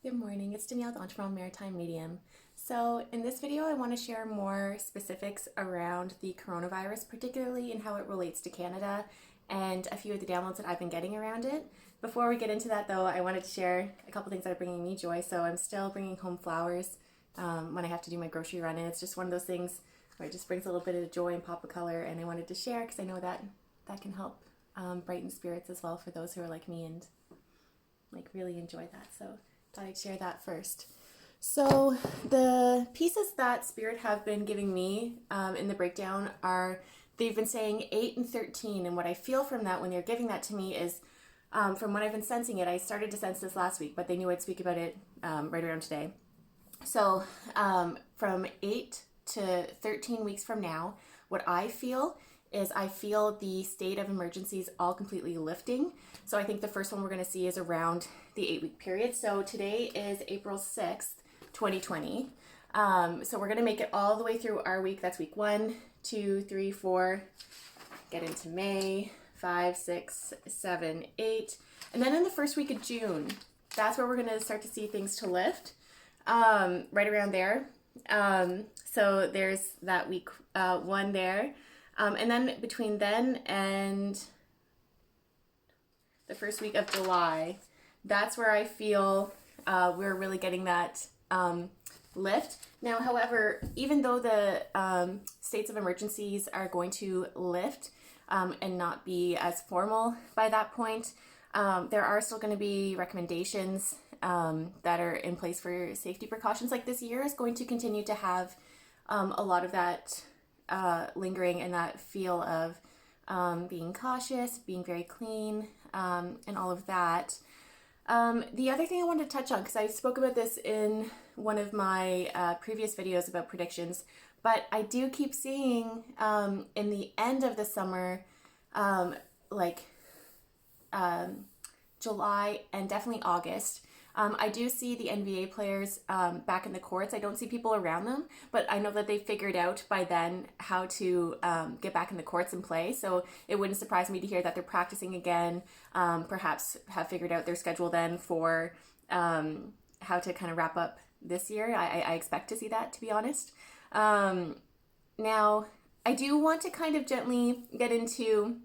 Good morning, it's Danielle Donchmal, Maritime Medium. So in this video, I want to share more specifics around the coronavirus, particularly in how it relates to Canada and a few of the downloads that I've been getting around it. Before we get into that though, I wanted to share a couple things that are bringing me joy. So I'm still bringing home flowers when I have to do my grocery run, and it's just one of those things where it just brings a little bit of joy and pop of color, and I wanted to share because I know that that can help brighten spirits as well for those who are like me and like really enjoy that. So thought I'd share that first. So the pieces that Spirit have been giving me in the breakdown are, they've been saying 8 and 13, and what I feel from that when they're giving that to me is from when I've been sensing it. I started to sense this last week, but they knew I'd speak about it right around today. So from 8 to 13 weeks from now, what I feel is I feel the state of emergencies all completely lifting. So I think the first one we're going to see is around the 8-week period. So today is April 6th, 2020. So we're going to make it all the way through our week. That's week 1, 2, 3, 4, get into May, 5, 6, 7, 8. And then in the first week of June, that's where we're going to start to see things to lift, right around there. So there's that week 1 there. And then between then and the first week of July, that's where I feel we're really getting that lift. Now, however, even though the states of emergencies are going to lift and not be as formal by that point, there are still going to be recommendations that are in place for safety precautions. Like this year is going to continue to have a lot of that lingering and that feel of being cautious, being very clean, and all of that. The other thing I wanted to touch on, because I spoke about this in one of my previous videos about predictions, but I do keep seeing in the end of the summer, July and definitely August, I do see the NBA players back in the courts. I don't see people around them, but I know that they figured out by then how to get back in the courts and play. So it wouldn't surprise me to hear that they're practicing again, perhaps have figured out their schedule then for how to kind of wrap up this year. I expect to see that, to be honest. Now, I do want to kind of gently get into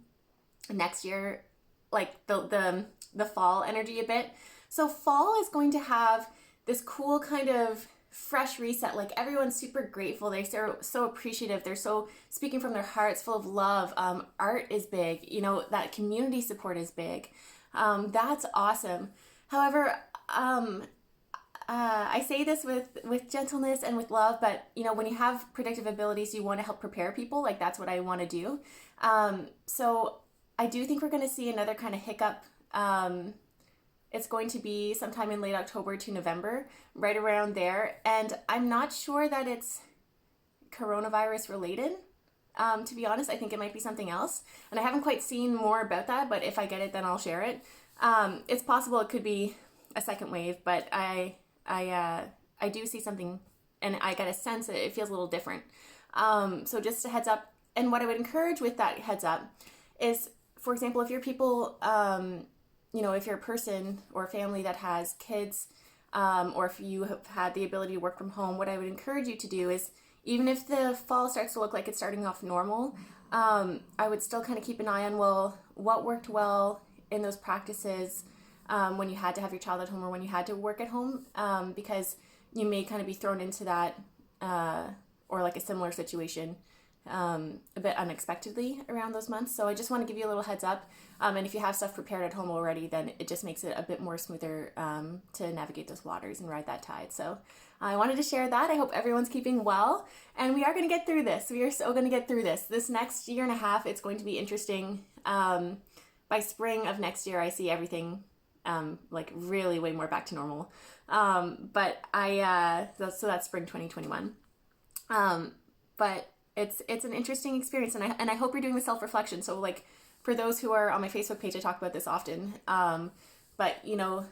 next year, like the fall energy a bit. So fall is going to have this cool kind of fresh reset. Like everyone's super grateful. They're so appreciative. They're so speaking from their hearts, full of love. Art is big. You know, that community support is big. That's awesome. However, I say this with gentleness and with love, but you know, when you have predictive abilities, you want to help prepare people. Like that's what I want to do. So I do think we're going to see another kind of hiccup. It's going to be sometime in late October to November, right around there. And I'm not sure that it's coronavirus related. To be honest, I think it might be something else. And I haven't quite seen more about that, but if I get it, then I'll share it. It's possible it could be a second wave, but I do see something, and I get a sense that it feels a little different. So just a heads up. And what I would encourage with that heads up is, for example, if you're people, you know, if you're a person or a family that has kids, or if you have had the ability to work from home, what I would encourage you to do is, even if the fall starts to look like it's starting off normal, I would still kind of keep an eye on, well, what worked well in those practices when you had to have your child at home or when you had to work at home, because you may kind of be thrown into that or like a similar situation a bit unexpectedly around those months. So I just want to give you a little heads up. And if you have stuff prepared at home already, then it just makes it a bit more smoother to navigate those waters and ride that tide. So I wanted to share that. I hope everyone's keeping well, and we are going to get through this. We are so going to get through this. This next year and a half, it's going to be interesting. By spring of next year, I see everything like really way more back to normal. But that's spring 2021. But it's an interesting experience, and I hope you're doing the self-reflection. So like for those who are on my Facebook page, I talk about this often. But you know,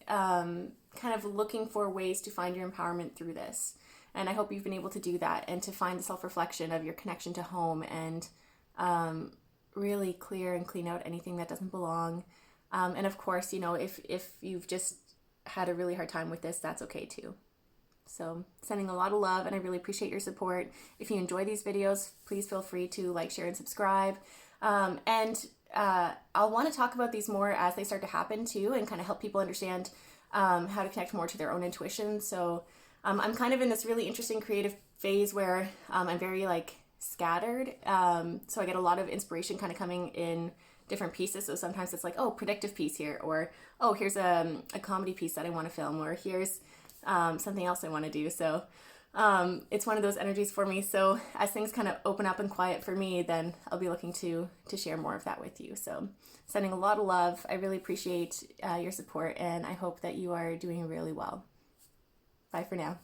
kind of looking for ways to find your empowerment through this. And I hope you've been able to do that and to find the self-reflection of your connection to home and really clear and clean out anything that doesn't belong. And of course, you know, if you've just had a really hard time with this, that's okay too. So sending a lot of love, and I really appreciate your support. If you enjoy these videos, please feel free to like, share, and subscribe. I'll want to talk about these more as they start to happen too, and kind of help people understand how to connect more to their own intuition. So I'm kind of in this really interesting creative phase where I'm very like scattered. So I get a lot of inspiration kind of coming in different pieces. So sometimes it's like, oh, predictive piece here, or oh, here's a comedy piece that I want to film, or here's something else I want to do. So it's one of those energies for me. So as things kind of open up and quiet for me, then I'll be looking to share more of that with you. So sending a lot of love. I really appreciate your support, and I hope that you are doing really well. Bye for now.